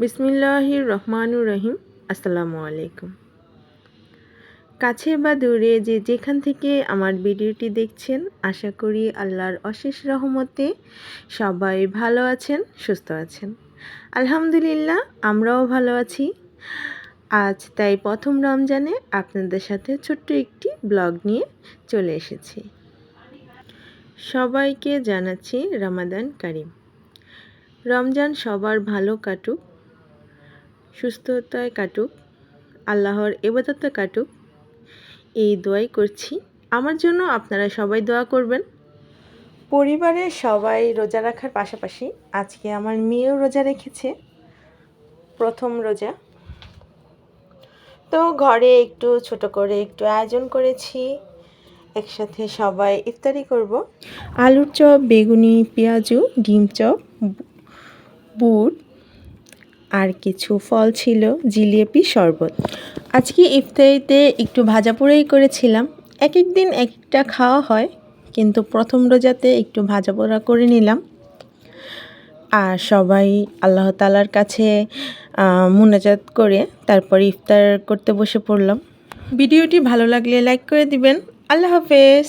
বিসমিল্লাহির রহমানুর রহিম। আসসালামু আলাইকুম। কাছে বা দূরে যে যেখান থেকে আমার ভিডিওটি দেখছেন, আশা করি আল্লাহর অশেষ রহমতে সবাই ভালো আছেন, সুস্থ আছেন। আলহামদুলিল্লাহ, আমরাও ভালো আছি। আজ তাই প্রথম রমজানে আপনাদের সাথে ছোট্ট একটি ব্লগ নিয়ে চলে এসেছি। সবাইকে জানাচ্ছি রমাদান কারিম। রমজান সবার ভালো কাটুক, সুস্থতায় কাটুক, আল্লাহর ইবাদতে কাটুক, এই দোয়াই করছি। আমার জন্য আপনারা সবাই দোয়া করবেন। পরিবারের সবাই রোজা রাখার পাশাপাশি আজকে আমার মেয়েও রোজা রেখেছে, প্রথম রোজা। তো ঘরে একটু ছোট করে একটু আয়োজন করেছি, একসাথে সবাই ইফতারি করব। আলুর চপ, বেগুনি, পেঁয়াজু, ডিম চপ, বুট আর কিছু ফল ছিল, জিলিপি, শরবত। আজকে ইফতারিতে একটু ভাজা পোড়াই করেছিলাম। এক এক দিন একটা খাওয়া হয়, কিন্তু প্রথম রোজাতে একটু ভাজা পোড়া করে নিলাম। আর সবাই আল্লাহ তাআলার কাছে মুনাজাত করে তারপর ইফতার করতে বসে পড়লাম। ভিডিওটি ভালো লাগলে লাইক করে দিবেন। আল্লাহ হাফেজ।